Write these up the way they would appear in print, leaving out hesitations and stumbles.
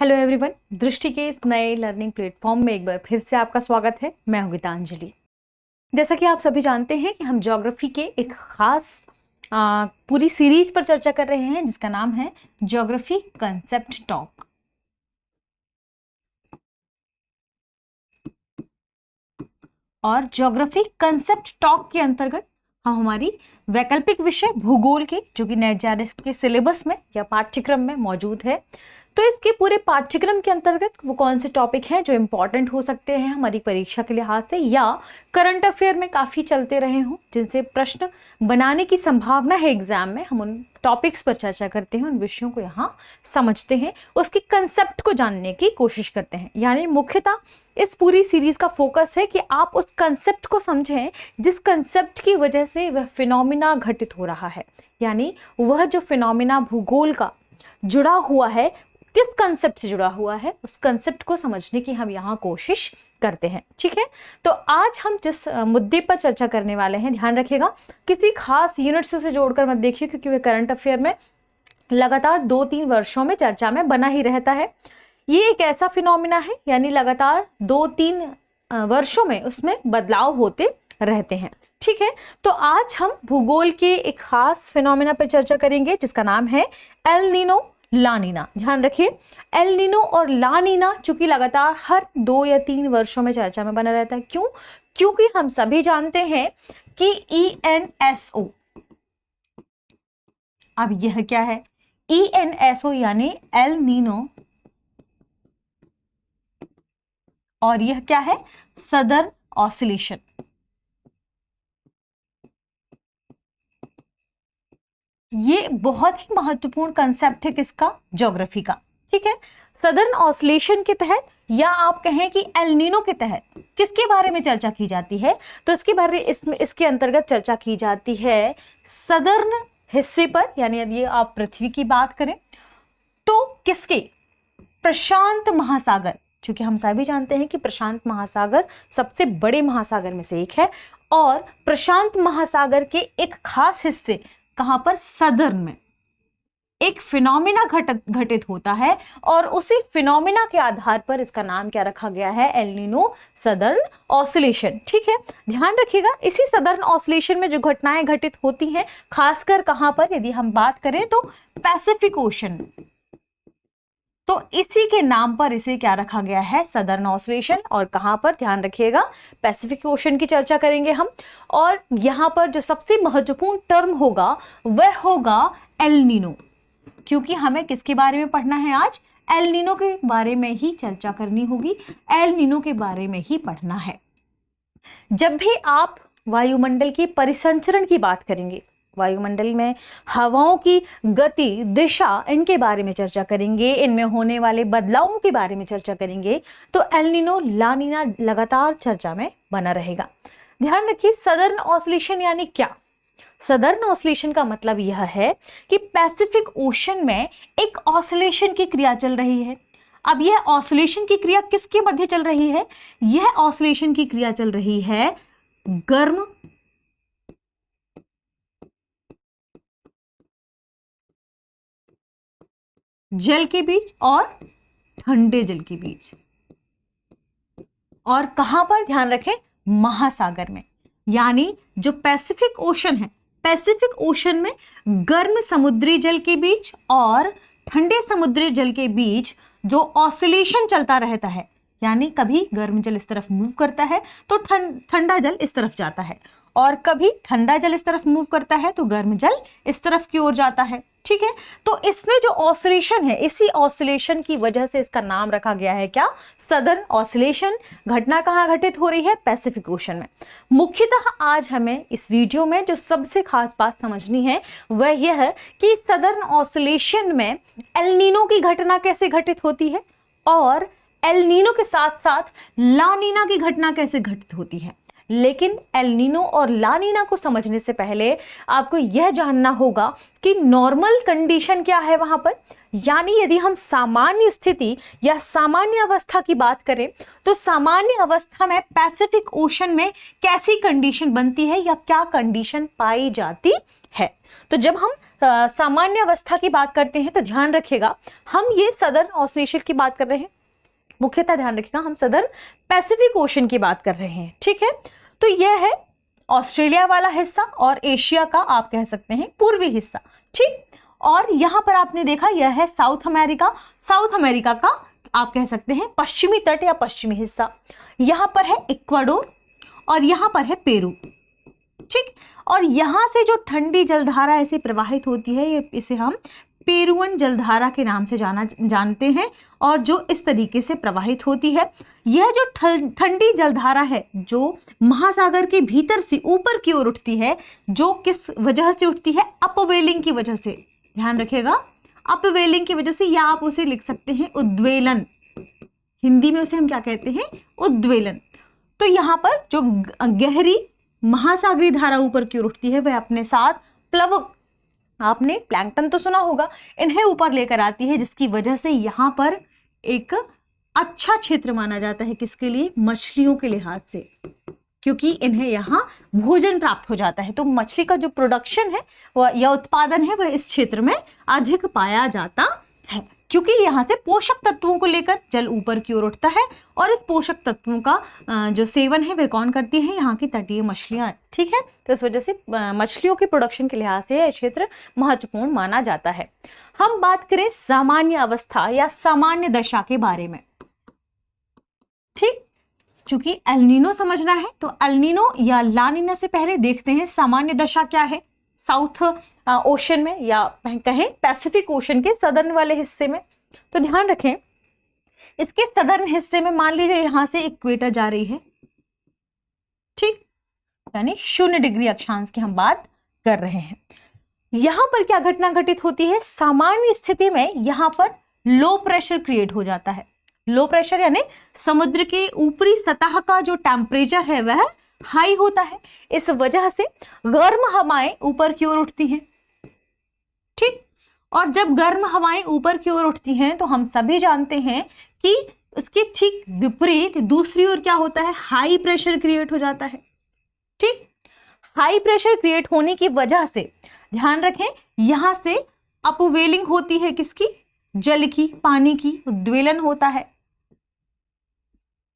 Hello everyone, दृष्टि के इस नए लर्निंग प्लेटफॉर्म में एक बार फिर से आपका स्वागत है। मैं हूं गीतांजलि। जैसा कि आप सभी जानते हैं कि हम ज्योग्राफी के एक खास पूरी सीरीज पर चर्चा कर रहे हैं जिसका नाम है ज्योग्राफी कंसेप्ट टॉक। और ज्योग्राफी कंसेप्ट टॉक के अंतर्गत हम हमारी वैकल्पिक विषय भूगोल के, जो कि नेट जेआरएफ के सिलेबस में या पाठ्यक्रम में मौजूद है, तो इसके पूरे पाठ्यक्रम के अंतर्गत वो कौन से टॉपिक हैं जो इंपॉर्टेंट हो सकते हैं हमारी परीक्षा के लिहाज से या करंट अफेयर में काफ़ी चलते रहे हों, जिनसे प्रश्न बनाने की संभावना है एग्जाम में, हम उन टॉपिक्स पर चर्चा करते हैं, उन विषयों को यहाँ समझते हैं, उसके कंसेप्ट को जानने की कोशिश करते हैं। यानी मुख्यतः इस पूरी सीरीज का फोकस है कि आप उस कंसेप्ट को समझें जिस कंसेप्ट की वजह से वह फिनोमिना घटित हो रहा है। यानी वह जो फिनोमिना भूगोल का जुड़ा हुआ है, किस कंसेप्ट से जुड़ा हुआ है, उस कंसेप्ट को समझने की हम यहाँ कोशिश करते हैं। ठीक है, तो आज हम जिस मुद्दे पर चर्चा करने वाले हैं, ध्यान रखिएगा, किसी खास यूनिट से उसे जोड़कर मत देखिए, क्योंकि वह करंट अफेयर में लगातार 2-3 वर्षों में चर्चा में बना ही रहता है। ये एक ऐसा फिनोमिना है, यानी लगातार 2-3 वर्षों में उसमें बदलाव होते रहते हैं। ठीक है, तो आज हम भूगोल के एक खास फिनोमिना पर चर्चा करेंगे जिसका नाम है एल नीनो ला नीना। ध्यान रखिए, एल नीनो और ला नीना चूंकि लगातार हर 2 या 3 वर्षों में चर्चा में बना रहता है। क्यों? क्योंकि हम सभी जानते हैं कि ENSO, अब यह क्या है? ENSO यानी एल नीनो, और यह क्या है? Southern oscillation. ये बहुत ही महत्वपूर्ण कंसेप्ट है किसका? ज्योग्राफी का। ठीक है, सदर्न ऑसिलेशन के तहत या आप कहें कि एल नीनो के तहत किसके बारे में चर्चा की जाती है? तो इसके अंतर्गत चर्चा की जाती है सदर्न हिस्से पर, यानी यदि आप पृथ्वी की बात करें तो किसके? प्रशांत महासागर। क्योंकि हम सभी जानते हैं कि प्रशांत महासागर सबसे बड़े महासागर में से एक है, और प्रशांत महासागर के एक खास हिस्से कहां पर? सदर्न में एक फिनोमिना घटित होता है, और उसी फिनोमिना के आधार पर इसका नाम क्या रखा गया है? El Nino southern oscillation. ठीक है, ध्यान रखिएगा, इसी सदर्न ऑसिलेशन में जो घटनाएं घटित होती हैं, खासकर कहां पर? यदि हम बात करें तो पैसिफिक ओशन, तो इसी के नाम पर इसे क्या रखा गया है? Southern oscillation. और कहां पर? ध्यान रखिएगा, पैसिफिक ओशन की चर्चा करेंगे हम, और यहां पर जो सबसे महत्वपूर्ण टर्म होगा वह होगा एल नीनो, क्योंकि हमें किसके बारे में पढ़ना है आज? एल नीनो के बारे में ही चर्चा करनी होगी, एल नीनो के बारे में ही पढ़ना है। जब भी आप वायुमंडल की परिसंचरण की बात करेंगे, वायुमंडल में हवाओं की गति, दिशा, इनके बारे में चर्चा करेंगे, इनमें होने वाले बदलावों के बारे में चर्चा करेंगे, तो एल नीनो ला नीना लगातार चर्चा में बना रहेगा। ध्यान रखिए, सदर्न ऑसिलेशन यानी क्या? सदर्न ऑसिलेशन का मतलब यह है कि पैसिफिक ओशन में एक ऑसिलेशन की क्रिया चल रही है। अब यह ऑसिलेशन की क्रिया किसके मध्य चल रही है? यह ऑसिलेशन की क्रिया चल रही है गर्म जल के बीच और ठंडे जल के बीच। और कहां पर? ध्यान रखें, महासागर में। यानी जो पैसिफिक ओशन है, पैसिफिक ओशन में गर्म समुद्री जल के बीच और ठंडे समुद्री जल के बीच जो ऑसिलेशन चलता रहता है, यानी कभी गर्म जल इस तरफ मूव करता है तो ठंडा जल इस तरफ जाता है, और कभी ठंडा जल इस तरफ मूव करता है तो गर्म जल इस तरफ की ओर जाता है। ठीक है, तो इसमें जो ऑसिलेशन है, इसी ऑसिलेशन की वजह से इसका नाम रखा गया है क्या? Southern oscillation. घटना कहाँ घटित हो रही है? पैसिफिक ओशन में। मुख्यतः आज हमें इस वीडियो में जो सबसे खास बात समझनी है वह यह है कि सदर्न ऑसिलेशन में एल नीनो की घटना कैसे घटित होती है, और एल नीनो के साथ साथ ला नीना की घटना कैसे घटित होती है। लेकिन एल नीनो और ला नीना को समझने से पहले आपको यह जानना होगा कि नॉर्मल कंडीशन क्या है वहां पर। यानी यदि हम सामान्य स्थिति या सामान्य अवस्था की बात करें तो सामान्य अवस्था में पैसिफिक ओशन में कैसी कंडीशन बनती है या क्या कंडीशन पाई जाती है। तो जब हम सामान्य अवस्था की बात करते हैं तो ध्यान रखिएगा हम ये सदर्न ऑस्ट्रेलिया की बात कर रहे हैं, मुख्यतः ध्यान रखिएगा हम सदर्न पैसिफिक ओशन की बात कर रहे हैं। ठीक है, तो यह है ऑस्ट्रेलिया वाला हिस्सा और एशिया का आप कह सकते हैं पूर्वी हिस्सा। ठीक, और यहां पर आपने देखा यह है साउथ अमेरिका, साउथ अमेरिका का आप कह सकते हैं पश्चिमी तट या पश्चिमी हिस्सा। यहां पर है इक्वाडोर और यहां पर है पेरू। ठीक, और यहां से जो ठंडी जलधारा ऐसे प्रवाहित होती है ये इसे हम पेरुअन जलधारा के नाम से जानते हैं और जो इस तरीके से प्रवाहित होती है। यह जो ठंडी जलधारा है जो महासागर के भीतर से ऊपर की ओर उठती है, जो किस वजह से उठती है, अपवेलिंग की वजह से। ध्यान रखिएगा अपवेलिंग की वजह से, या आप उसे लिख सकते हैं उद्वेलन, हिंदी में उसे हम क्या कहते हैं, उद्वेलन। तो यहाँ पर जो गहरी महासागरीय धारा ऊपर की ओर उठती है वह अपने साथ प्लवक, आपने प्लैंकटन तो सुना होगा, इन्हें ऊपर लेकर आती है, जिसकी वजह से यहाँ पर एक अच्छा क्षेत्र माना जाता है किसके लिए, मछलियों के लिहाज से, क्योंकि इन्हें यहाँ भोजन प्राप्त हो जाता है। तो मछली का जो प्रोडक्शन है या उत्पादन है वह इस क्षेत्र में अधिक पाया जाता है, क्योंकि यहाँ से पोषक तत्वों को लेकर जल ऊपर की ओर उठता है और इस पोषक तत्वों का जो सेवन है वह कौन करती है, यहाँ की तटीय मछलियाँ। ठीक है, तो इस वजह से मछलियों के प्रोडक्शन के लिहाज से यह क्षेत्र महत्वपूर्ण माना जाता है। हम बात करें सामान्य अवस्था या सामान्य दशा के बारे में। ठीक, चूंकि एल नीनो समझना है तो एल नीनो या ला नीना से पहले देखते हैं सामान्य दशा क्या है साउथ ओशन में या कहें पैसिफिक ओशन के सदर्न वाले हिस्से में। तो ध्यान रखें इसके सदर्न हिस्से में मान लीजिए यहां से इक्वेटर जा रही है। ठीक, यानी 0 डिग्री अक्षांश की हम बात कर रहे हैं। यहां पर क्या घटना घटित होती है, सामान्य स्थिति में यहां पर लो प्रेशर क्रिएट हो जाता है। लो प्रेशर यानी समुद्र के ऊपरी सतह का जो टेम्परेचर है वह हाई होता है, इस वजह से गर्म हवाएं ऊपर की ओर उठती हैं। ठीक, और जब गर्म हवाएं ऊपर की ओर उठती हैं तो हम सभी जानते हैं कि इसके ठीक विपरीत दूसरी ओर क्या होता है, हाई प्रेशर क्रिएट हो जाता है। ठीक, हाई प्रेशर क्रिएट होने की वजह से ध्यान रखें यहां से अपवेलिंग होती है किसकी, जल की, पानी की, उद्वेलन होता है।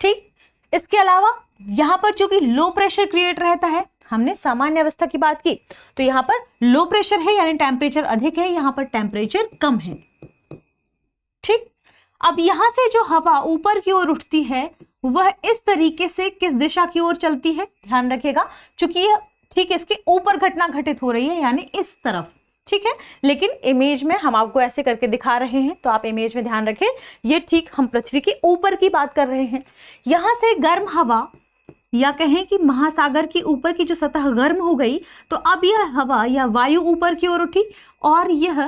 ठीक, इसके अलावा यहां पर चूंकि लो प्रेशर क्रिएट रहता है, हमने सामान्य अवस्था की बात की तो यहां पर लो प्रेशर है यानी टेम्परेचर अधिक है, यहां पर टेम्परेचर कम है। ठीक, अब यहां से जो हवा ऊपर की ओर उठती है वह इस तरीके से किस दिशा की ओर चलती है, ध्यान रखिएगा चूंकि यह ठीक इसके ऊपर घटना घटित हो रही है यानी इस तरफ। ठीक है, लेकिन इमेज में हम आपको ऐसे करके दिखा रहे हैं तो आप इमेज में ध्यान रखें ये ठीक हम पृथ्वी के ऊपर की बात कर रहे हैं। यहां से गर्म हवा या कहें कि महासागर की ऊपर की जो सतह गर्म हो गई तो अब यह हवा या वायु ऊपर की ओर उठी और यह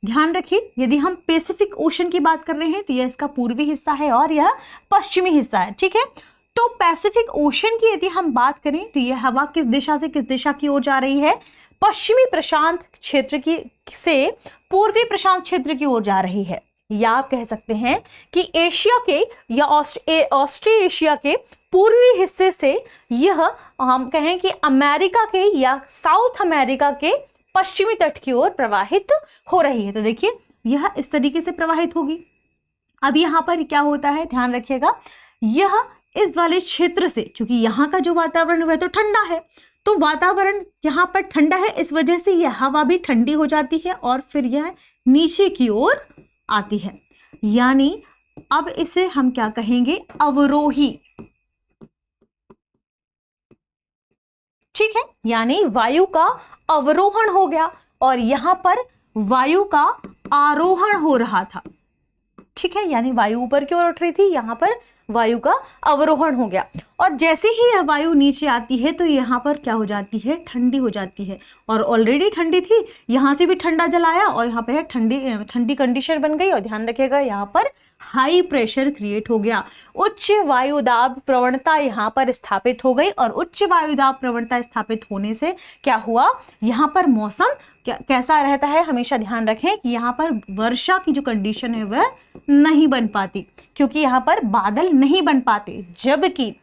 ध्यान रखिए यदि हम पैसिफिक ओशन की बात कर रहे हैं तो यह इसका पूर्वी हिस्सा है और यह पश्चिमी हिस्सा है। ठीक है, तो पैसिफिक ओशन की यदि हम बात करें तो यह हवा किस दिशा से किस दिशा की ओर जा रही है, पश्चिमी प्रशांत क्षेत्र की से पूर्वी प्रशांत क्षेत्र की ओर जा रही है। या आप कह सकते हैं कि एशिया के या ऑस्ट्रेलिया के पूर्वी हिस्से से यह हम कहें कि अमेरिका के या साउथ अमेरिका के पश्चिमी तट की ओर प्रवाहित हो रही है। तो देखिए यह इस तरीके से प्रवाहित होगी। अब यहाँ पर क्या होता है, ध्यान रखिएगा यह इस वाले क्षेत्र से, चूंकि यहाँ का जो वातावरण वह तो ठंडा है, तो वातावरण यहाँ पर ठंडा है इस वजह से यह हवा भी ठंडी हो जाती है और फिर यह नीचे की ओर आती है। यानी अब इसे हम क्या कहेंगे, अवरोही। ठीक है, यानी वायु का अवरोहण हो गया और यहां पर वायु का आरोहण हो रहा था। ठीक है, यानी वायु ऊपर की ओर उठ रही थी, यहां पर वायु का अवरोहण हो गया। और जैसे ही यह वायु नीचे आती है तो यहाँ पर क्या हो जाती है, ठंडी हो जाती है। और ऑलरेडी ठंडी थी, यहाँ से भी ठंडा जल आया और यहाँ पे है ठंडी कंडीशन बन गई। और ध्यान रखिएगा यहाँ पर हाई प्रेशर क्रिएट हो गया, उच्च वायुदाब प्रवणता यहाँ पर स्थापित हो गई। और उच्च वायुदाब प्रवणता स्थापित होने से क्या हुआ, यहाँ पर मौसम कैसा रहता है, हमेशा ध्यान रखें कि यहाँ पर वर्षा की जो कंडीशन है वह नहीं बन पाती, क्योंकि यहाँ पर बादल नहीं बन पाते। जबकि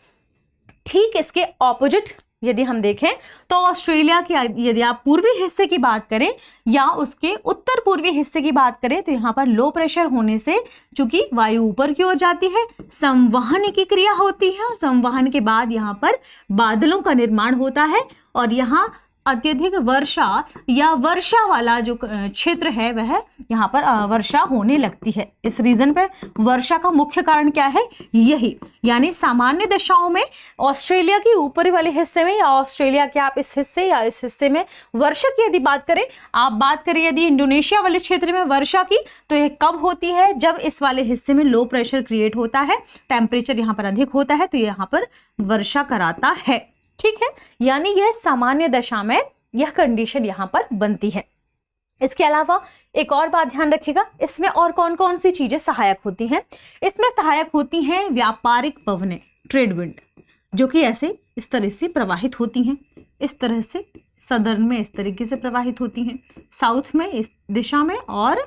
ठीक इसके ऑपोजिट यदि हम देखें तो ऑस्ट्रेलिया की यदि आप पूर्वी हिस्से की बात करें या उसके उत्तर पूर्वी हिस्से की बात करें तो यहाँ पर लो प्रेशर होने से चूंकि वायु ऊपर की ओर जाती है, संवहन की क्रिया होती है और संवहन के बाद यहाँ पर बादलों का निर्माण होता है और यहाँ अत्यधिक वर्षा या वर्षा वाला जो क्षेत्र है वह यहाँ पर वर्षा होने लगती है। इस रीजन पे वर्षा का मुख्य कारण क्या है, यही, यानी सामान्य दशाओं में ऑस्ट्रेलिया के ऊपरी वाले हिस्से में या ऑस्ट्रेलिया के आप इस हिस्से या इस हिस्से में वर्षा की यदि बात करें, आप बात करें यदि इंडोनेशिया वाले क्षेत्र में वर्षा की, तो यह कब होती है, जब इस वाले हिस्से में लो प्रेशर क्रिएट होता है, टेम्परेचर यहाँ पर अधिक होता है तो यहाँ पर वर्षा कराता है। ठीक है, यानी यह सामान्य दशा में यह कंडीशन यहाँ पर बनती है। इसके अलावा एक और बात ध्यान रखिएगा, इसमें और कौन कौन सी चीजें सहायक होती हैं। इसमें सहायक होती हैं व्यापारिक पवनें, ट्रेड विंड, जो कि ऐसे इस तरह से प्रवाहित होती हैं, इस तरह से सदर्न में इस तरीके से प्रवाहित होती हैं, साउथ में इस दिशा में और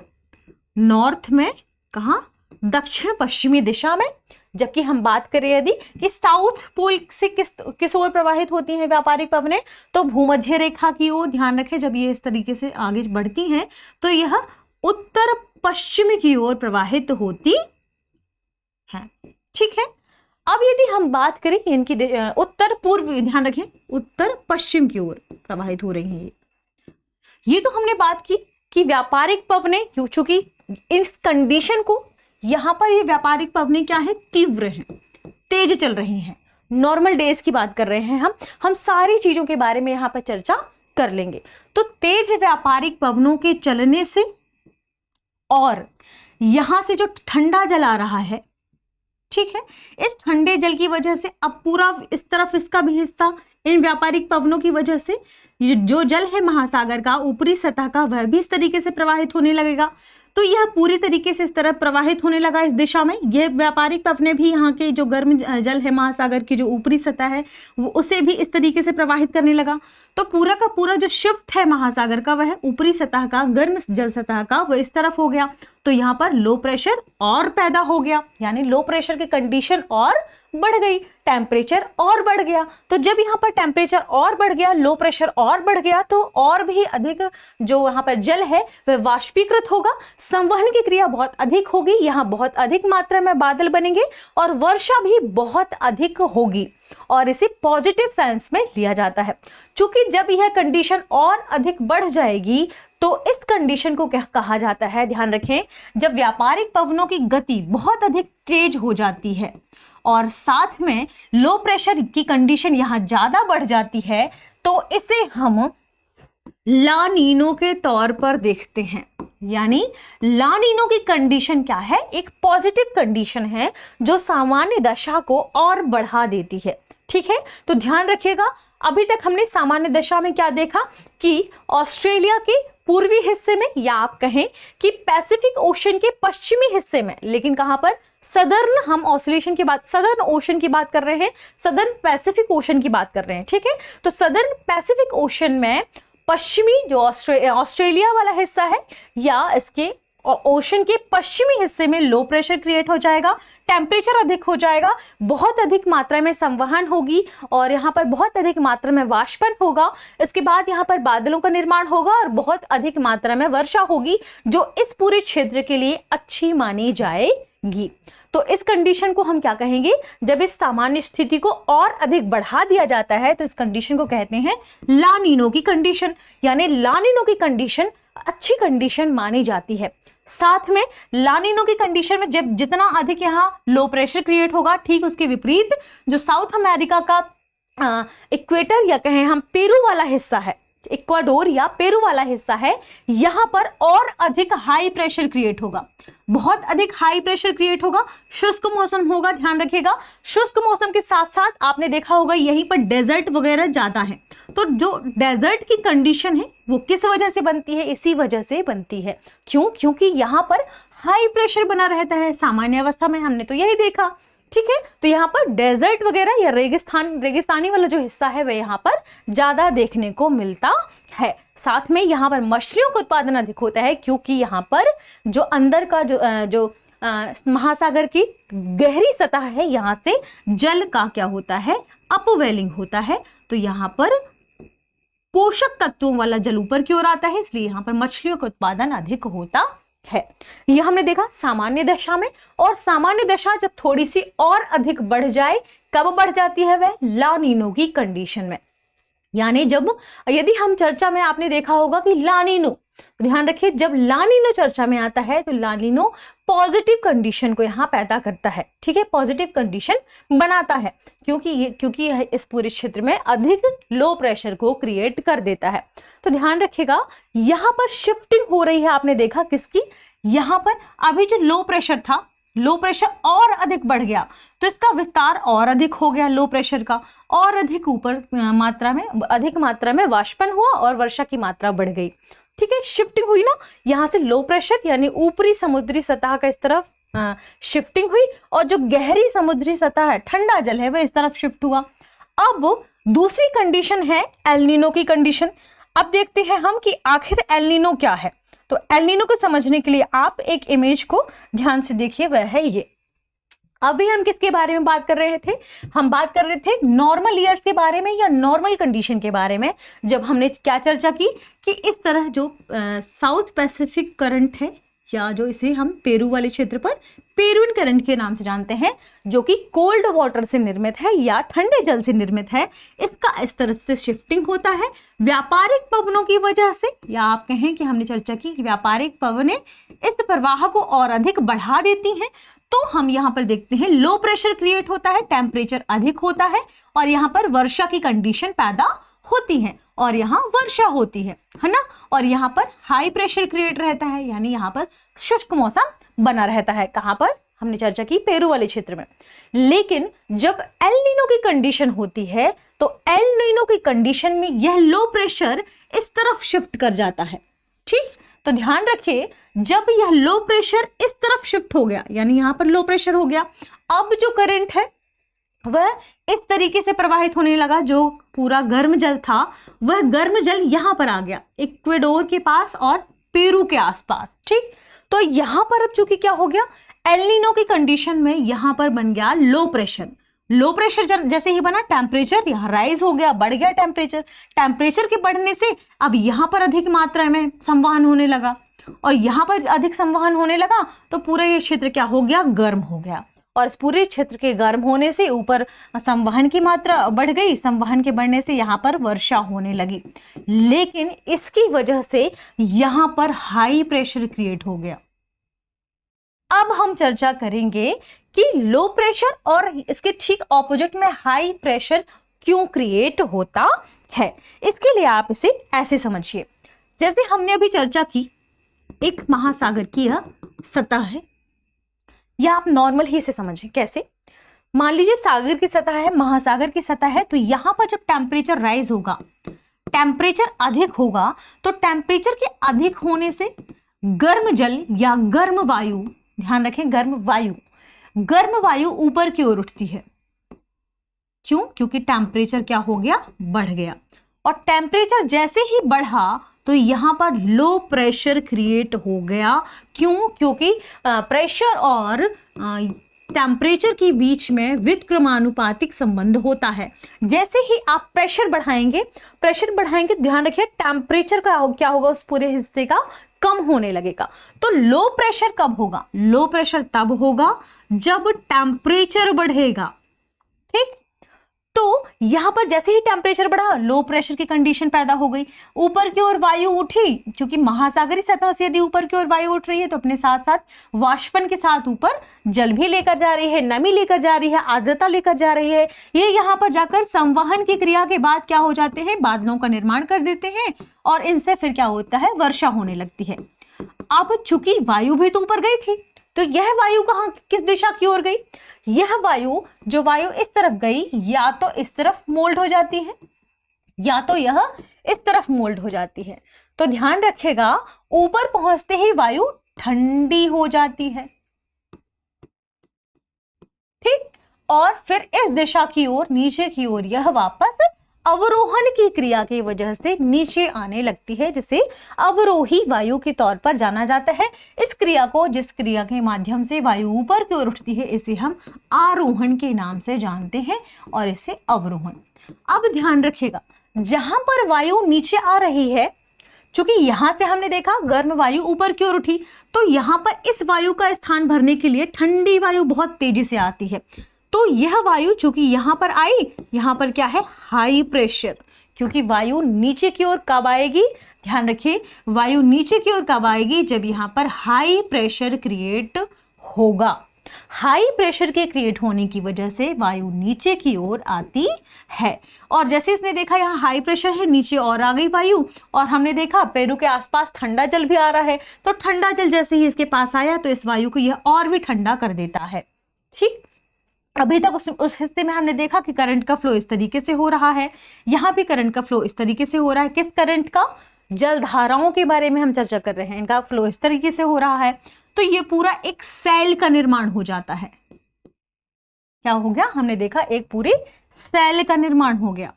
नॉर्थ में कहाँ, दक्षिण पश्चिमी दिशा में। जबकि हम बात करें यदि कि साउथ पोल से किस ओर प्रवाहित होती हैं व्यापारिक पवनें, तो भूमध्य रेखा की ओर। ध्यान रखें जब ये इस तरीके से आगे बढ़ती हैं तो यह उत्तर पश्चिम की ओर प्रवाहित होती है। ठीक है, अब यदि हम बात करें इनकी उत्तर पूर्व, ध्यान रखें उत्तर पश्चिम की ओर प्रवाहित हो रही हैं। ये तो हमने बात की कि व्यापारिक पवनें, चूंकि इस कंडीशन को यहां पर ये व्यापारिक पवनें क्या है, तीव्र हैं, तेज चल रही हैं, नॉर्मल डेज की बात कर रहे हैं हम सारी चीजों के बारे में यहां पर चर्चा कर लेंगे। तो तेज व्यापारिक पवनों के चलने से और यहां से जो ठंडा जल आ रहा है, ठीक है, इस ठंडे जल की वजह से अब पूरा इस तरफ इसका भी हिस्सा इन व्यापारिक पवनों की वजह से जो जल है महासागर का ऊपरी सतह का वह भी इस तरीके से प्रवाहित होने लगेगा। तो यह पूरी तरीके से इस तरफ प्रवाहित होने लगा इस दिशा में। यह व्यापारिक पवनें भी यहाँ के जो गर्म जल है महासागर की जो ऊपरी सतह है वो उसे भी इस तरीके से प्रवाहित करने लगा। तो पूरा का पूरा जो शिफ्ट है महासागर का वह ऊपरी सतह का, गर्म जल सतह का, वह इस तरफ हो गया। तो यहाँ पर लो प्रेशर और पैदा हो गया, यानी लो प्रेशर की कंडीशन और बढ़ गई, टेम्परेचर और बढ़ गया। तो जब यहाँ पर टेम्परेचर और बढ़ गया, लो प्रेशर और बढ़ गया, तो और भी अधिक जो यहाँ पर जल है वह वाष्पीकृत होगा, संवहन की क्रिया बहुत अधिक होगी, यहाँ बहुत अधिक मात्रा में बादल बनेंगे और वर्षा भी बहुत अधिक होगी। और इसे पॉजिटिव सेंस में लिया जाता है। चूंकि जब यह कंडीशन और अधिक बढ़ जाएगी तो इस कंडीशन को क्या कहा जाता है, ध्यान रखें, जब व्यापारिक पवनों की गति बहुत अधिक तेज हो जाती है और साथ में लो प्रेशर की कंडीशन यहां ज्यादा बढ़ जाती है, तो इसे हम ला नीनो के तौर पर देखते हैं। यानी ला नीनो की कंडीशन क्या है, एक पॉजिटिव कंडीशन है जो सामान्य दशा को और बढ़ा देती है। ठीक है, तो ध्यान रखिएगा, अभी तक हमने सामान्य दशा में क्या देखा कि ऑस्ट्रेलिया के पूर्वी हिस्से में या आप कहें कि पैसिफिक ओशन के पश्चिमी हिस्से में, लेकिन कहां पर, सदर्न, हम ऑस्ट्रेलिएशन की बात, सदर्न ओशन की बात कर रहे हैं, सदर्न पैसिफिक ओशन की बात कर रहे हैं। ठीक है, तो सदर्न पैसिफिक ओशन में पश्चिमी जो ऑस्ट्रेलिया वाला हिस्सा है या इसके ओशन के पश्चिमी हिस्से में लो प्रेशर क्रिएट हो जाएगा, टेम्परेचर अधिक हो जाएगा, बहुत अधिक मात्रा में संवहन होगी और यहाँ पर बहुत अधिक मात्रा में वाष्पन होगा। इसके बाद यहाँ पर बादलों का निर्माण होगा और बहुत अधिक मात्रा में वर्षा होगी जो इस पूरे क्षेत्र के लिए अच्छी मानी जाएगी। तो इस कंडीशन को हम क्या कहेंगे, जब इस सामान्य स्थिति को और अधिक बढ़ा दिया जाता है तो इस कंडीशन को कहते हैं ला नीनो की कंडीशन। यानी ला नीनो की कंडीशन अच्छी कंडीशन मानी जाती है। साथ में ला नीनो की कंडीशन में जब जितना अधिक यहाँ लो प्रेशर क्रिएट होगा, ठीक उसके विपरीत जो साउथ अमेरिका का इक्वेटर या कहें हम पेरू वाला हिस्सा है, इक्वाडोर या पेरू वाला हिस्सा है, यहां पर और अधिक हाई प्रेशर क्रिएट होगा, बहुत अधिक हाई प्रेशर क्रिएट होगा, शुष्क मौसम होगा। ध्यान रखिएगा, शुष्क मौसम के साथ साथ आपने देखा होगा यहीं पर डेजर्ट वगैरह ज्यादा है। तो जो डेजर्ट की कंडीशन है वो किस वजह से बनती है? इसी वजह से बनती है। क्यों? क्योंकि यहां पर हाई प्रेशर बना रहता है। सामान्य अवस्था में हमने तो यही देखा, ठीक है। तो यहाँ पर डेजर्ट वगैरह या रेगिस्तानी वाला जो हिस्सा है वह यहाँ पर ज्यादा देखने को मिलता है। साथ में यहाँ पर मछलियों का उत्पादन अधिक होता है, क्योंकि यहाँ पर जो अंदर का जो महासागर की गहरी सतह है, यहाँ से जल का क्या होता है? अपवेलिंग होता है। तो यहाँ पर पोषक तत्वों वाला जल ऊपर की ओर आता है, इसलिए यहाँ पर मछलियों का उत्पादन अधिक होता है। यह हमने देखा सामान्य दशा में। और सामान्य दशा जब थोड़ी सी और अधिक बढ़ जाए, कब बढ़ जाती है? वह ला नीनो की कंडीशन में। यानी जब, यदि हम चर्चा में आपने देखा होगा कि ला नीनो, ध्यान रखिए, जब ला नीनो चर्चा में आता है तो ला नीनो पॉजिटिव कंडीशन को यहाँ पैदा करता है, ठीक है, पॉजिटिव कंडीशन बनाता है, क्योंकि इस पूरे क्षेत्र में अधिक लो प्रेशर को क्रिएट कर देता है। तो ध्यान रखिएगा, यहाँ पर शिफ्टिंग हो रही है, आपने देखा किसकी? यहाँ पर अभी जो लो प्रेशर था, लो प्रेशर और अधिक बढ़ गया तो इसका विस्तार और अधिक हो गया, लो प्रेशर का, और अधिक ऊपर अधिक मात्रा में वाष्पन हुआ और वर्षा की मात्रा बढ़ गई, ठीक है, शिफ्टिंग हुई ना। यहाँ से लो प्रेशर यानी ऊपरी समुद्री सतह का इस तरफ शिफ्टिंग हुई, और जो गहरी समुद्री सतह है, ठंडा जल है, वह इस तरफ शिफ्ट हुआ। अब दूसरी कंडीशन है एल नीनो की कंडीशन। अब देखते हैं हम कि आखिर एल नीनो क्या है। तो एल नीनो को समझने के लिए आप एक इमेज को ध्यान से देखिए, वह है ये। अभी हम किसके बारे में बात कर रहे थे? हम बात कर रहे थे नॉर्मल ईयर्स के बारे में या नॉर्मल कंडीशन के बारे में। जब हमने क्या चर्चा की कि इस तरह जो साउथ पैसिफिक करंट है, या जो इसे हम पेरू वाले क्षेत्र पर पेरुविन करंट के नाम से जानते हैं, जो कि कोल्ड वाटर से निर्मित है या ठंडे जल से निर्मित है, इसका इस तरफ से शिफ्टिंग होता है व्यापारिक पवनों की वजह से, या आप कहें कि हमने चर्चा की कि व्यापारिक पवनें इस प्रवाह को और अधिक बढ़ा देती हैं। तो हम यहाँ पर देखते हैं लो प्रेशर क्रिएट होता है, टेम्परेचर अधिक होता है, और यहाँ पर वर्षा की कंडीशन पैदा होती है, और यहाँ वर्षा होती है ना। और यहाँ पर हाई प्रेशर क्रिएट रहता है, यानी यहाँ पर शुष्क मौसम बना रहता है। कहाँ पर? हमने चर्चा की पेरू वाले क्षेत्र में। लेकिन जब एल नीनो की कंडीशन होती है तो एल नीनो की कंडीशन में यह लो प्रेशर इस तरफ शिफ्ट कर जाता है, ठीक। तो ध्यान रखिए, जब यह लो प्रेशर इस तरफ शिफ्ट हो गया, यानी यहाँ पर लो प्रेशर हो गया, अब जो करंट है वह इस तरीके से प्रवाहित होने लगा। जो पूरा गर्म जल था वह गर्म जल यहां पर आ गया, इक्वेडोर के पास और पेरू के आसपास, ठीक। तो यहां पर अब चूंकि क्या हो गया, एल नीनो की कंडीशन में यहां पर बन गया लो प्रेशर। लो प्रेशर जैसे ही बना, टेम्परेचर यहाँ राइज हो गया, बढ़ गया टेम्परेचर के बढ़ने से अब यहाँ पर अधिक मात्रा में संवहन होने लगा, और यहाँ पर अधिक संवहन होने लगा तो पूरा ये क्षेत्र क्या हो गया? गर्म हो गया। और इस पूरे क्षेत्र के गर्म होने से ऊपर संवहन की मात्रा बढ़ गई, संवहन के बढ़ने से यहाँ पर वर्षा होने लगी। लेकिन इसकी वजह से यहाँ पर हाई प्रेशर क्रिएट हो गया। अब हम चर्चा करेंगे कि लो प्रेशर और इसके ठीक ऑपोजिट में हाई प्रेशर क्यों क्रिएट होता है। इसके लिए आप इसे ऐसे समझिए, जैसे हमने अभी चर्चा की, एक महासागर की यह सतह है, या आप नॉर्मल ही इसे समझें। कैसे? मान लीजिए सागर की सतह है, महासागर की सतह है, तो यहां पर जब टेम्परेचर राइज होगा, टेम्परेचर अधिक होगा, तो टेम्परेचर के अधिक होने से गर्म जल या गर्म वायु, ध्यान रखें गर्म वायु ऊपर की ओर उठती है। क्यों? क्योंकि टेम्परेचर क्या हो गया? बढ़ गया। और टेम्परेचर जैसे ही बढ़ा तो यहां पर लो प्रेशर क्रिएट हो गया। क्यों? क्योंकि प्रेशर और टेम्परेचर के बीच में व्युत्क्रमानुपातिक संबंध होता है। जैसे ही आप प्रेशर बढ़ाएंगे ध्यान रखिए टेम्परेचर का क्या होगा? उस पूरे हिस्से का कम होने लगेगा। तो लो प्रेशर कब होगा? लो प्रेशर तब होगा जब टेम्परेचर बढ़ेगा, ठीक। तो यहां पर जैसे ही टेम्परेचर बढ़ा, लो प्रेशर की कंडीशन पैदा हो गई, ऊपर की ओर वायु उठी, क्योंकि महासागरीय सतह से यदि ऊपर की ओर वायु उठ रही है तो अपने साथ साथ वाष्पन के साथ ऊपर जल भी लेकर जा रही है, नमी लेकर जा रही है, आर्द्रता लेकर जा रही है। ये यहाँ पर जाकर संवहन की क्रिया के बाद क्या हो जाते हैं, बादलों का निर्माण कर देते हैं और इनसे फिर क्या होता है, वर्षा होने लगती है। अब चूंकि वायु भी तो ऊपर गई थी, तो यह वायु कहां, किस दिशा की ओर गई, यह वायु, जो वायु इस तरफ गई, या तो इस तरफ मोल्ड हो जाती है या तो यह इस तरफ मोल्ड हो जाती है। तो ध्यान रखिएगा, ऊपर पहुंचते ही वायु ठंडी हो जाती है, ठीक, और फिर इस दिशा की ओर, नीचे की ओर यह वापस अवरोहन की क्रिया की वजह से नीचे आने लगती है, जिसे अवरोही वायु के तौर पर जाना जाता है। इस क्रिया को, जिस क्रिया के माध्यम से वायु ऊपर की ओर उठती है, इसे हम आरोहण के नाम से जानते हैं और इसे अवरोहण। अब ध्यान रखिएगा, जहां पर वायु नीचे आ रही है, चूंकि यहां से हमने देखा गर्म वायु ऊपर की ओर उठी, तो यहां पर इस वायु का स्थान भरने के लिए ठंडी वायु बहुत तेजी से आती है। तो यह वायु चूंकि यहां पर आई, यहां पर क्या है, हाई प्रेशर, क्योंकि वायु नीचे की ओर कब आएगी, ध्यान रखिए, वायु नीचे की ओर कब आएगी, जब यहां पर हाई प्रेशर क्रिएट होगा। हाई प्रेशर के क्रिएट होने की वजह से वायु नीचे की ओर आती है। और जैसे इसने देखा यहाँ हाई प्रेशर है, नीचे और आ गई वायु, और हमने देखा पेरू के आसपास ठंडा जल भी आ रहा है, तो ठंडा जल जैसे ही इसके पास आया तो इस वायु को यह और भी ठंडा कर देता है। ठीक, अभी तक उस हिस्से में हमने देखा कि करंट का फ्लो इस तरीके से हो रहा है, यहाँ भी करंट का फ्लो इस तरीके से हो रहा है। किस करंट का, जल धाराओं के बारे में हम चर्चा कर रहे हैं, इनका फ्लो इस तरीके से हो रहा है। तो ये पूरा एक सेल का निर्माण हो जाता है। क्या हो गया, हमने देखा एक पूरे सेल का निर्माण हो गया,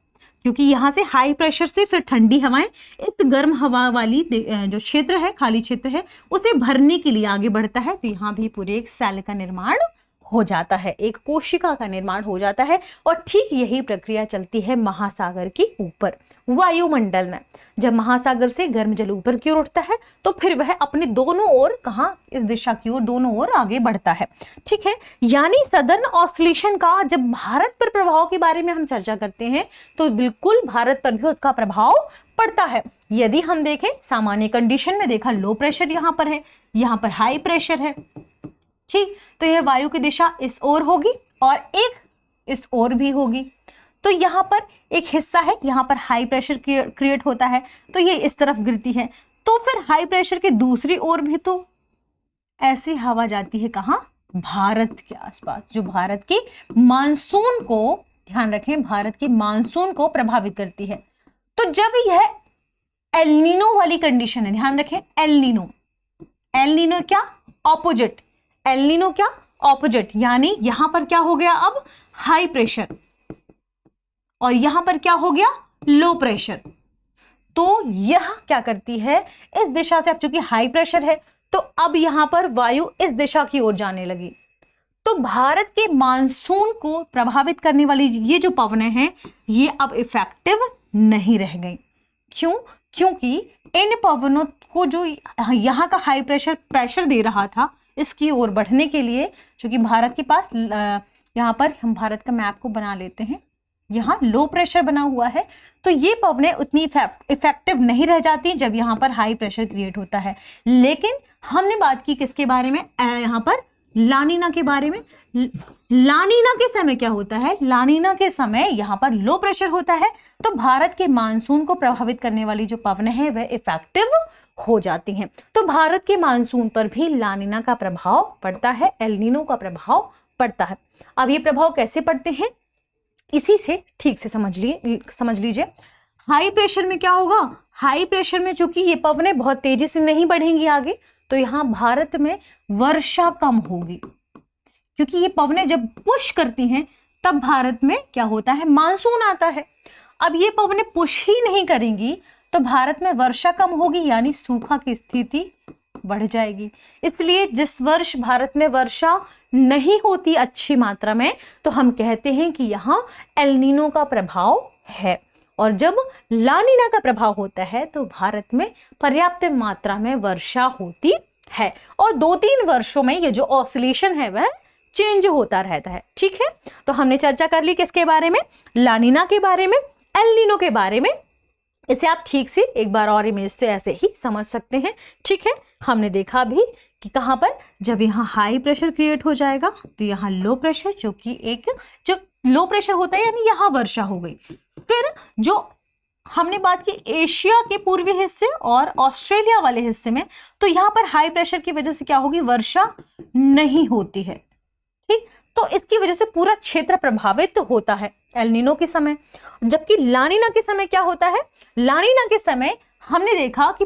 क्योंकि यहां से हाई प्रेशर से फिर ठंडी हवाएं इस गर्म हवा वाली जो क्षेत्र है, खाली क्षेत्र है, उसे भरने के लिए आगे बढ़ता है। तो यहाँ भी पूरे एक सेल का निर्माण हो जाता है, एक कोशिका का निर्माण हो जाता है। और ठीक यही प्रक्रिया चलती है महासागर के ऊपर, वायुमंडल में। जब महासागर से गर्म जल ऊपर की ओर उठता है तो फिर वह अपने दोनों ओर, कहां, इस दिशा की ओर, दोनों ओर आगे बढ़ता है। ठीक है, यानी सदर्न ऑस्लेशन का जब भारत पर प्रभाव के बारे में हम चर्चा करते हैं तो बिल्कुल भारत पर भी उसका प्रभाव पड़ता है। यदि हम देखें सामान्य कंडीशन में, देखा लो प्रेशर यहां पर है, यहां पर हाई प्रेशर है, ठीक, तो यह वायु की दिशा इस ओर होगी और एक इस ओर भी होगी। तो यहाँ पर एक हिस्सा है, यहाँ पर हाई प्रेशर क्रिएट होता है, तो ये इस तरफ गिरती है। तो फिर हाई प्रेशर के दूसरी ओर भी तो ऐसी हवा जाती है, कहाँ, भारत के आसपास, जो भारत के मानसून को, ध्यान रखें, भारत के मानसून को प्रभावित करती है। तो जब यह एल नीनो वाली कंडीशन है, ध्यान रखें, एल नीनो, एल नीनो क्या, ऑपोजिट, एल नीनो क्या, ऑपोजिट, यानी यहां पर क्या हो गया, अब हाई प्रेशर, और यहां पर क्या हो गया, लो प्रेशर। तो यह क्या करती है, इस दिशा से, अब चूंकि हाई प्रेशर है तो अब यहां पर वायु इस दिशा की ओर जाने लगी। तो भारत के मानसून को प्रभावित करने वाली ये जो पवनें हैं, ये अब इफेक्टिव नहीं रह गई। क्यों, क्योंकि इन पवनों को जो यहाँ का हाई प्रेशर दे रहा था, इसकी ओर बढ़ने के लिए, क्योंकि भारत के पास, यहाँ पर हम भारत का मैप को बना लेते हैं, यहाँ लो प्रेशर बना हुआ है, तो ये पवनें उतनी इफेक्टिव नहीं रह जाती जब यहाँ पर हाई प्रेशर क्रिएट होता है। लेकिन हमने बात की किसके बारे में, यहाँ पर लानीना के बारे में। लानीना के समय क्या होता है, लानीना के समय यहाँ पर लो प्रेशर होता है, तो भारत के मानसून को प्रभावित करने वाली जो पवनें हैं वह इफेक्टिव हो जाती हैं। तो भारत के मानसून पर भी लानीना का प्रभाव पड़ता है, एल नीनो का प्रभाव पड़ता है। अब ये प्रभाव कैसे पड़ते हैं, इसी से ठीक से समझ लीजिए। हाई प्रेशर में क्या होगा, हाई प्रेशर में चूंकि ये पवनें बहुत तेजी से नहीं बढ़ेंगी आगे, तो यहाँ भारत में वर्षा कम होगी, क्योंकि ये पवनें जब पुश करती हैं तब भारत में क्या होता है, मानसून आता है। अब ये पवनें पुश ही नहीं करेंगी तो भारत में वर्षा कम होगी, यानी सूखा की स्थिति बढ़ जाएगी। इसलिए जिस वर्ष भारत में वर्षा नहीं होती अच्छी मात्रा में, तो हम कहते हैं कि यहाँ एल नीनो का प्रभाव है। और जब लानीना का प्रभाव होता है तो भारत में पर्याप्त मात्रा में वर्षा होती है। और 2-3 वर्षों में ये जो ऑसिलेशन है वह चेंज होता रहता है। ठीक है, तो हमने चर्चा कर ली किसके बारे में, लानीना के बारे में, एल नीनो के बारे में। इसे आप ठीक से एक बार और इमेज से ऐसे ही समझ सकते हैं। ठीक है, हमने देखा भी कि कहां पर जब यहाँ हाई प्रेशर क्रिएट हो जाएगा तो यहाँ लो प्रेशर, जो कि एक जो लो प्रेशर होता है यानी यहाँ वर्षा हो गई। फिर जो हमने बात की एशिया के पूर्वी हिस्से और ऑस्ट्रेलिया वाले हिस्से में, तो यहाँ पर हाई प्रेशर की वजह से क्या होगी, वर्षा नहीं होती है। ठीक, तो इसकी वजह से पूरा क्षेत्र प्रभावित होता है एल नीनो के समय। जबकि लानीना के समय क्या होता है, लानीना के समय हमने देखा कि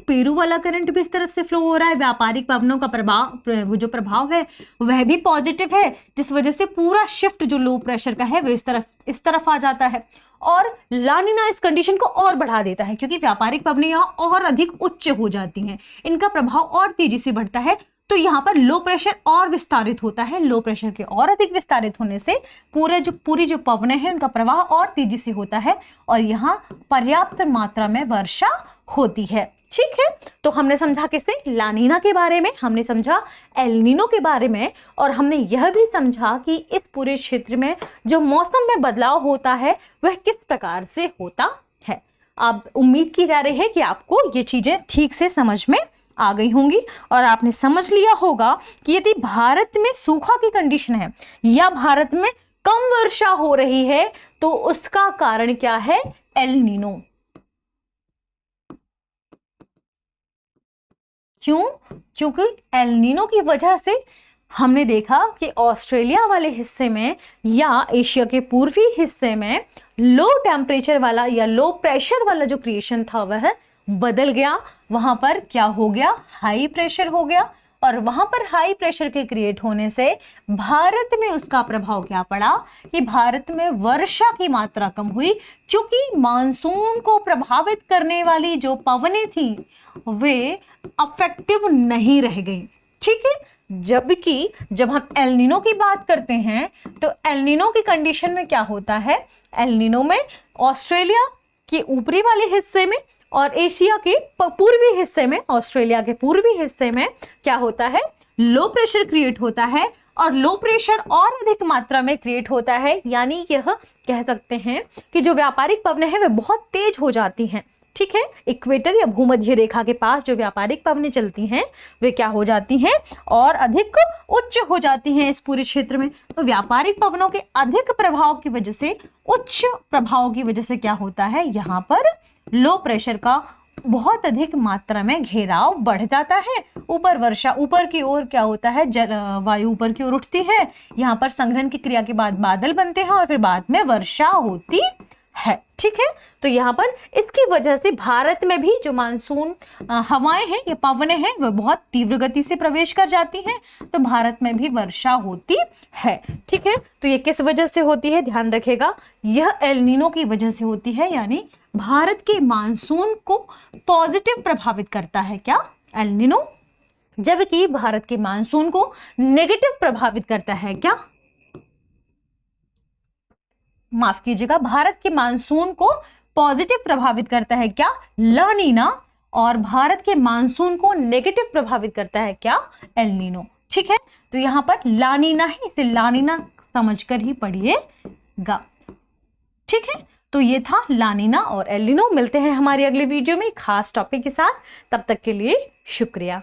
पेरू वाला करंट भी इस तरफ से फ्लो हो रहा है, व्यापारिक पवनों का प्रभाव, जो प्रभाव है वह भी पॉजिटिव है, जिस वजह से पूरा शिफ्ट जो लो प्रेशर का है वो इस तरफ आ जाता है। और लानीना इस कंडीशन को और बढ़ा देता है, क्योंकि व्यापारिक पवनें यहाँ और अधिक उच्च हो जाती हैं, इनका प्रभाव और तेजी से बढ़ता है। तो यहाँ पर लो प्रेशर और विस्तारित होता है। लो प्रेशर के और अधिक विस्तारित होने से पूरी जो पवनें हैं उनका प्रवाह और तेजी से होता है और यहाँ पर्याप्त मात्रा में वर्षा होती है। ठीक है, तो हमने समझा किसे, लानीना के बारे में, हमने समझा एल नीनो के बारे में, और हमने यह भी समझा कि इस पूरे क्षेत्र में जो मौसम में बदलाव होता है वह किस प्रकार से होता है। अब उम्मीद की जा रही है कि आपको ये चीजें ठीक से समझ में आ गई होंगी और आपने समझ लिया होगा कि यदि भारत में सूखा की कंडीशन है या भारत में कम वर्षा हो रही है तो उसका कारण क्या है, एल नीनो। क्यों, क्योंकि एल नीनो की वजह से हमने देखा कि ऑस्ट्रेलिया वाले हिस्से में या एशिया के पूर्वी हिस्से में लो टेम्परेचर वाला या लो प्रेशर वाला जो क्रिएशन था वह बदल गया। वहां पर क्या हो गया, हाई प्रेशर हो गया, और वहां पर हाई प्रेशर के क्रिएट होने से भारत में उसका प्रभाव क्या पड़ा कि भारत में वर्षा की मात्रा कम हुई, क्योंकि मानसून को प्रभावित करने वाली जो पवनें थी वे अफेक्टिव नहीं रह गई। ठीक है, जबकि जब हम एल नीनो की बात करते हैं तो एल नीनो की कंडीशन में क्या होता है, एल नीनो में ऑस्ट्रेलिया के ऊपरी वाले हिस्से में और एशिया के पूर्वी हिस्से में, ऑस्ट्रेलिया के पूर्वी हिस्से में क्या होता है, लो प्रेशर क्रिएट होता है और लो प्रेशर और अधिक मात्रा में क्रिएट होता है। यानी यह कह सकते हैं कि जो व्यापारिक पवनें हैं वे बहुत तेज हो जाती हैं। ठीक है, इक्वेटर या भूमध्य रेखा के पास जो व्यापारिक पवनें चलती हैं वे क्या हो जाती हैं, और अधिक उच्च हो जाती हैं इस पूरे क्षेत्र में। तो व्यापारिक पवनों के अधिक प्रभाव की वजह से, उच्च प्रभाव की वजह से क्या होता है, यहाँ पर लो प्रेशर का बहुत अधिक मात्रा में घेराव बढ़ जाता है। ऊपर वर्षा, ऊपर की ओर क्या होता है, वायु ऊपर की ओर उठती है, यहाँ पर संघनन की क्रिया के बाद बादल बनते हैं और फिर बाद में वर्षा होती है। ठीक है, तो यहाँ पर इसकी वजह से भारत में भी जो मानसून हवाएं हैं या पवनें हैं वह बहुत तीव्र गति से प्रवेश कर जाती हैं, तो भारत में भी वर्षा होती है। ठीक है, तो ये किस वजह से होती है, ध्यान रखिएगा, यह एल नीनो की वजह से होती है। यानी भारत के मानसून को पॉजिटिव प्रभावित करता है क्या, एल नीनो, जबकि भारत के मानसून को नेगेटिव प्रभावित करता है क्या, माफ कीजिएगा, भारत के मानसून को पॉजिटिव प्रभावित करता है क्या, ला नीना, और भारत के मानसून को नेगेटिव प्रभावित करता है क्या, एल नीनो। ठीक है, तो यहां पर ला नीना है, इसे ला नीना समझकर ही पढ़िएगा। ठीक है, तो ये था ला नीना और एल नीनो। मिलते हैं हमारी अगले वीडियो में खास टॉपिक के साथ, तब तक के लिए शुक्रिया।